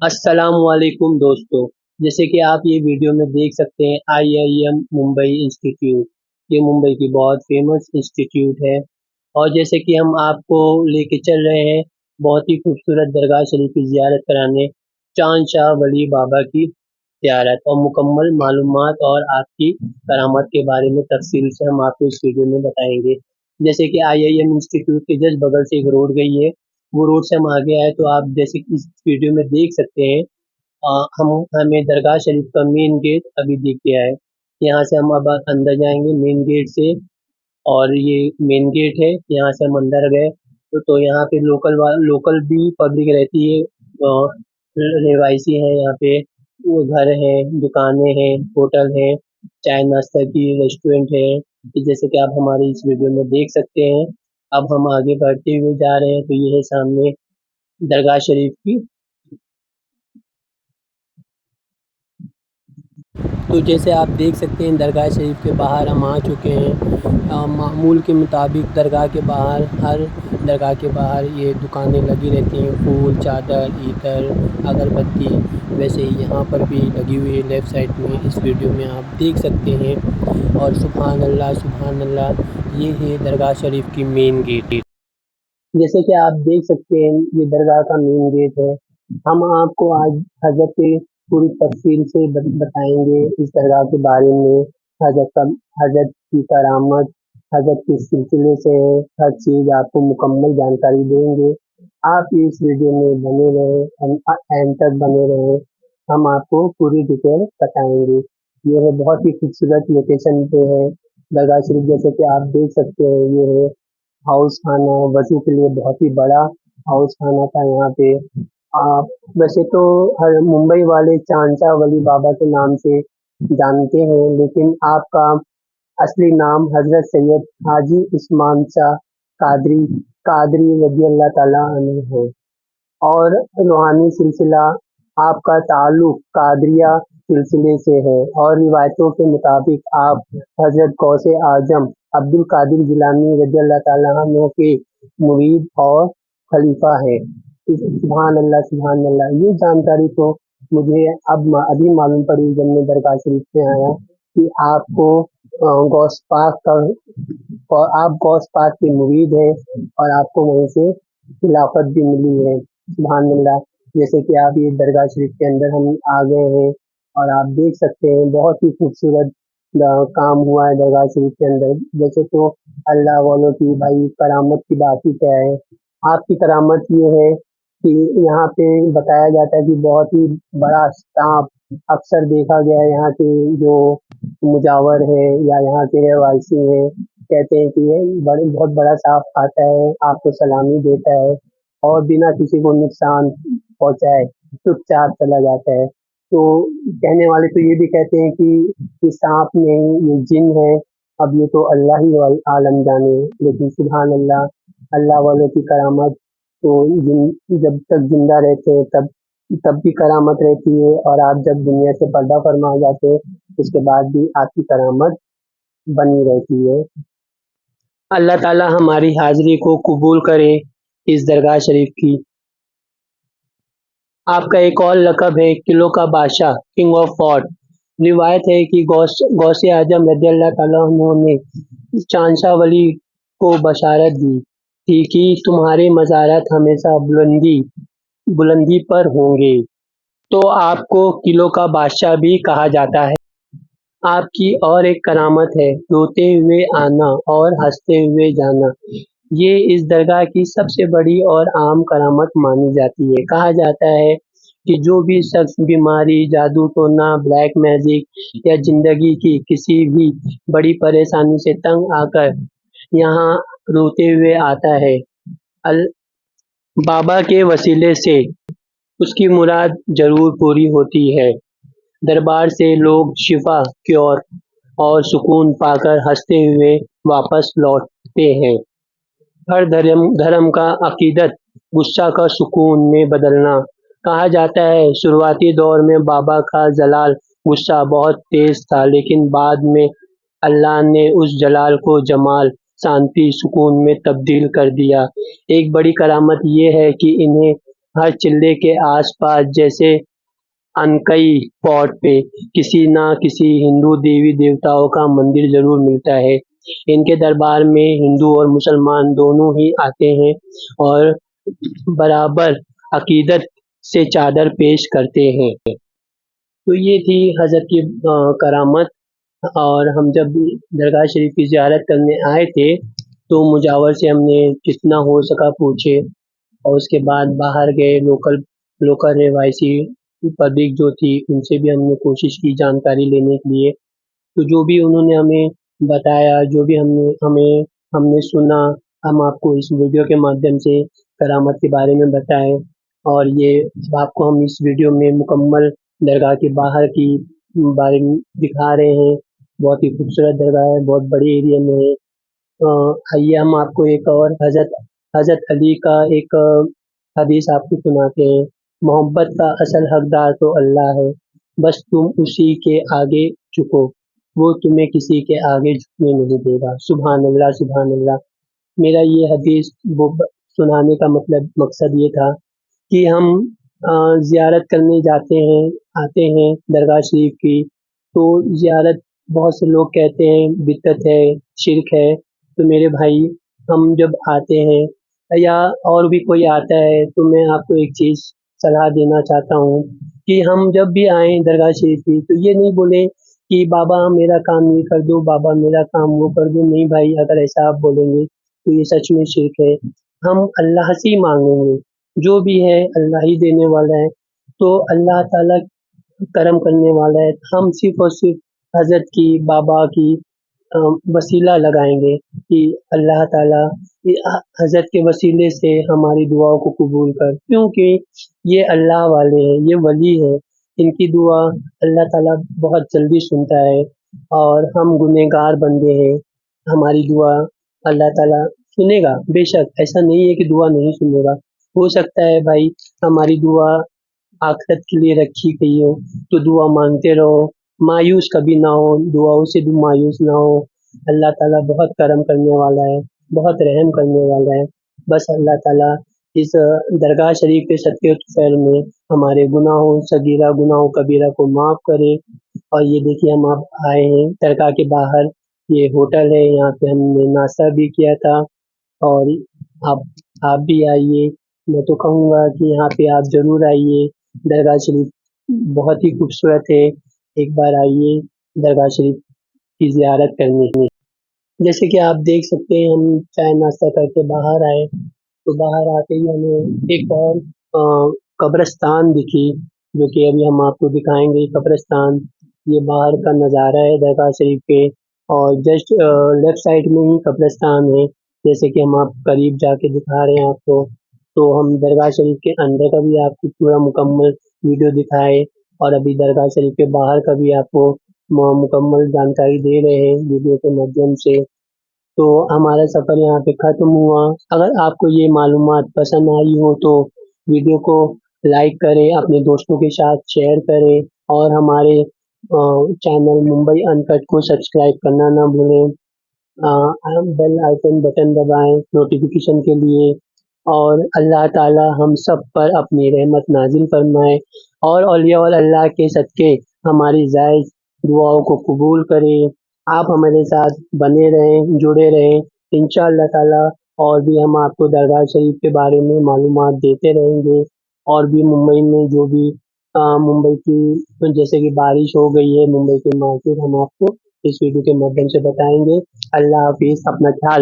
अस्सलाम वालेकुम दोस्तों। जैसे कि आप ये वीडियो में देख सकते हैं IIM मुंबई इंस्टीट्यूट। ये मुंबई की बहुत फेमस इंस्टीट्यूट है। और जैसे कि हम आपको लेके चल रहे हैं बहुत ही खूबसूरत दरगाह शरीफ की ज़ियारत कराने, चांद शाह वली बाबा की ज़ियारत और मुकम्मल मालूमात और आपकी करामात के बारे में तफसील से हम आपको इस वीडियो में बताएंगे। जैसे कि IIM इंस्टीट्यूट के जस्ट बगल से एक रोड गई है, वो रोड से हम आगे आए तो आप जैसे कि इस वीडियो में देख सकते हैं। हमें दरगाह शरीफ का मेन गेट अभी दिख गया है। यहाँ से हम अब अंदर जाएंगे मेन गेट से। और ये मेन गेट है, यहाँ से हम अंदर गए तो यहाँ पे लोकल भी पब्लिक रहती है। रिवायसी है यहाँ पे, वो घर है, दुकानें हैं, होटल है, चाय नाश्ता की रेस्टोरेंट है। जैसे कि आप हमारे इस वीडियो में देख सकते हैं। अब हम आगे बढ़ते हुए जा रहे हैं तो ये है सामने दरगाह शरीफ की। तो जैसे आप देख सकते हैं दरगाह शरीफ के बाहर हम आ चुके हैं। मामूल के मुताबिक दरगाह के बाहर हर दरगाह के बाहर ये दुकानें लगी रहती हैं, फूल, चादर, इतर, अगरबत्ती। वैसे ही यहाँ पर भी लगी हुई है लेफ़्ट साइड में, इस वीडियो में आप देख सकते हैं। और सुभान अल्लाह सुभान अल्लाह, ये है दरगाह शरीफ की मेन गेट। जैसे कि आप देख सकते हैं ये दरगाह का मेन गेट है। हम आपको आज हजरत की पूरी तफसील से बताएंगे इस दरगाह के बारे में। हजरत की करामत, हजरत के सिलसिले से हर चीज़ आपको मुकम्मल जानकारी देंगे। आप इस वीडियो में बने रहें, एंड तक बने रहें। हम आपको पूरी डिटेल बताएंगे। ये है बहुत ही खूबसूरत लोकेशन पे है दरगाह शरीफ। जैसे कि आप देख सकते हैं ये है हाउस खाना, वज़ू के लिए बहुत ही बड़ा हाउस खाना था यहाँ पे। आप वैसे तो हर मुंबई वाले चांचा वली बाबा के नाम से जानते हैं, लेकिन आपका असली नाम हज़रत सैयद हाजी उस्मान शाह कादरी कादरी रज़ी अल्लाह ताला अन्हु है। और रूहानी सिलसिला आपका ताल्लुक कादरिया सिलसिले से है। और रिवायतों के मुताबिक आप हजरत गौसे आजम अब्दुल कादिर जिलानी रज़ियल्लाहु ताला अन्हु के मुरीद और खलीफा है। सुभान अल्लाह सुभान अल्लाह। ये जानकारी तो मुझे अभी मालूम पड़ी जब मैं दरगाह शरीफ से आया कि आपको गौस पाक का और आप गौस पाक के मुरीद हैं और आपको वहीं से खिलाफत भी मिली है। सुभान अल्लाह। जैसे कि आप ये दरगाह शरीफ के अंदर हम आ गए हैं और आप देख सकते हैं बहुत ही खूबसूरत काम हुआ है दरगाह शरीफ के अंदर। वैसे तो अल्लाह वालों की भाई करामत की बात ही क्या है। आपकी करामत ये है कि यहाँ पे बताया जाता है कि बहुत ही बड़ा सांप अक्सर देखा गया है। यहाँ के जो मुजावर है या यहाँ के रहवासी हैं, कहते हैं कि ये बहुत बड़ा सांप आता है, आपको सलामी देता है और बिना किसी को नुकसान पहुँचाए चुपचाप चला जाता है। तो कहने वाले तो ये भी कहते हैं कि ये सांप नहीं, ये जिन है। अब ये तो अल्लाह ही आलम जाने। लेकिन सुभान अल्लाह, अल्लाह वालों की करामत तो जब तक जिंदा रहते हैं तब भी करामत रहती है, और आप जब दुनिया से पर्दा फरमा जाते हैं उसके बाद भी आपकी करामत बनी रहती है। अल्लाह ताला हमारी हाजिरी को कबूल करे इस दरगाह शरीफ की। आपका एक और लक़ब है किलो का बादशाह, किंग ऑफ फोर्ट। रिवायत है कि गौसे आजम रज़ियल्लाहु ताला अन्हु ने चांशा वली को बशारत दी थी कि तुम्हारे मज़ारात हमेशा बुलंदी पर होंगे, तो आपको किलो का बादशाह भी कहा जाता है। आपकी और एक करामत है रोते हुए आना और हंसते हुए जाना। ये इस दरगाह की सबसे बड़ी और आम करामत मानी जाती है। कहा जाता है कि जो भी शख्स बीमारी, जादू टोना, ब्लैक मैजिक या जिंदगी की किसी भी बड़ी परेशानी से तंग आकर यहाँ रोते हुए आता है, अल बाबा के वसीले से उसकी मुराद जरूर पूरी होती है। दरबार से लोग शिफा, क्योर और सुकून पाकर हंसते हुए वापस लौटते हैं। हर धर्म का अकीदत गुस्सा का सुकून में बदलना। कहा जाता है शुरुआती दौर में बाबा का जलाल गुस्सा बहुत तेज था, लेकिन बाद में अल्लाह ने उस जलाल को जमाल, शांति, सुकून में तब्दील कर दिया। एक बड़ी करामत ये है कि इन्हें ہر چلے کے آس پاس جیسے انکئی پاٹ پہ کسی نہ کسی ہندو دیوی دیوتاؤں کا مندر ضرور ملتا ہے۔ ان کے دربار میں ہندو اور مسلمان دونوں ہی آتے ہیں اور برابر عقیدت سے چادر پیش کرتے ہیں۔ تو یہ تھی حضرت کی کرامت۔ اور ہم جب درگاہ شریف کی زیارت کرنے آئے تھے تو مجاور سے ہم نے جتنا ہو سکا پوچھے، اور اس کے بعد باہر گئے لوکل روایتی پبلک جو تھی ان سے بھی ہم نے کوشش کی جانکاری لینے کے لیے۔ تو جو بھی انہوں نے ہمیں بتایا، جو بھی ہم نے سنا، ہم آپ کو اس ویڈیو کے مادھیم سے کرامت کے بارے میں بتائیں۔ اور یہ آپ کو ہم اس ویڈیو میں مکمل درگاہ کے باہر کی بارے میں دکھا رہے ہیں۔ بہت ہی خوبصورت درگاہ ہے، بہت بڑے ایریا میں ہے۔ آئیے ہم آپ کو ایک اور حضرت علی کا ایک حدیث آپ کو سناتے ہیں۔ محبت کا اصل حقدار تو اللہ ہے، بس تم اسی کے آگے جھکو، وہ تمہیں کسی کے آگے جھکنے نہیں دے گا۔ سبحان اللہ، سبحان اللہ۔ میرا یہ حدیث سنانے کا مقصد یہ تھا کہ ہم زیارت کرنے جاتے ہیں، آتے ہیں درگاہ شریف کی، تو زیارت بہت سے لوگ کہتے ہیں بدعت ہے، شرک ہے۔ تو میرے بھائی، ہم جب آتے ہیں یا اور بھی کوئی آتا ہے تو میں آپ کو ایک چیز صلاح دینا چاہتا ہوں کہ ہم جب بھی آئیں درگاہ شریف کی تو یہ نہیں بولیں کہ بابا میرا کام یہ کر دو، بابا میرا کام وہ کر دو۔ نہیں بھائی، اگر ایسا آپ بولیں گے تو یہ سچ میں شرک ہے۔ ہم اللہ سے ہی مانگیں گے، جو بھی ہے اللہ ہی دینے والا ہے۔ تو اللہ تعالیٰ کرم کرنے والا ہے، ہم صرف اور صرف حضرت کی، بابا کی وسیلہ لگائیں گے کہ اللہ تعالیٰ حضرت کے وسیلے سے ہماری دعاؤں کو قبول کر، کیونکہ یہ اللہ والے ہیں، یہ ولی ہے، ان کی دعا اللہ تعالیٰ بہت جلدی سنتا ہے۔ اور ہم گنہگار بندے ہیں، ہماری دعا اللہ تعالیٰ سنے گا، بے شک ایسا نہیں ہے کہ دعا نہیں سنے گا۔ ہو سکتا ہے بھائی ہماری دعا آخرت کے لیے رکھی گئی ہو، تو دعا مانگتے رہو، مایوس کبھی نہ ہو، دعاؤں سے بھی مایوس نہ ہو۔ اللہ تعالیٰ بہت کرم کرنے والا ہے، بہت رحم کرنے والا ہے۔ بس اللہ تعالیٰ اس درگاہ شریف کے صدقے و طفیل میں ہمارے گناہوں، صغیرہ گناہوں کبیرہ کو معاف کرے۔ اور یہ دیکھیے ہم آپ آئے ہیں درگاہ کے باہر، یہ ہوٹل ہے، یہاں پہ ہم نے ناشتہ بھی کیا تھا۔ اور آپ بھی آئیے، میں تو کہوں گا کہ یہاں پہ آپ ضرور آئیے۔ درگاہ شریف بہت ہی خوبصورت ہے، ایک بار آئیے درگاہ شریف کی زیارت کرنے کے لیے۔ جیسے کہ آپ دیکھ سکتے ہیں ہم چائے ناشتہ کر کے باہر آئے، تو باہر آتے ہی ہمیں ایک اور قبرستان دکھی، جو کہ ابھی ہم آپ کو دکھائیں گے۔ قبرستان یہ باہر کا نظارہ ہے درگاہ شریف کے، اور جسٹ لیفٹ سائڈ میں ہی قبرستان ہے، جیسے کہ ہم آپ قریب جا کے دکھا رہے ہیں آپ کو۔ تو ہم درگاہ شریف کے اندر کا بھی آپ کو پورا مکمل ویڈیو دکھائے، اور ابھی درگاہ شریف کے باہر کا بھی آپ کو مکمل جانکاری دے رہے ہیں ویڈیو کے مادھیم سے۔ تو ہمارا سفر یہاں پہ ختم ہوا۔ اگر آپ کو یہ معلومات پسند آئی ہو تو ویڈیو کو لائک کریں، اپنے دوستوں کے ساتھ شیئر کریں، اور ہمارے چینل ممبئی انکٹ کو سبسکرائب کرنا نہ بھولیں۔ بیل آئیکن بٹن دبائیں نوٹیفیکیشن کے لیے۔ اور اللہ تعالی ہم سب پر اپنی رحمت نازل فرمائے، اور اولیاء اللہ کے صدقے ہماری زائد دعاؤں کو قبول کرے۔ آپ ہمارے ساتھ بنے رہیں، جڑے رہیں انشاءاللہ تعالی۔ اور بھی ہم آپ کو درگاہ شریف کے بارے میں معلومات دیتے رہیں گے، اور بھی ممبئی میں جو بھی ممبئی کی جیسے کہ بارش ہو گئی ہے، ممبئی کے مارکیٹ ہم آپ کو اس ویڈیو کے مادھیم سے بتائیں گے۔ اللہ حافظ، اپنا خیال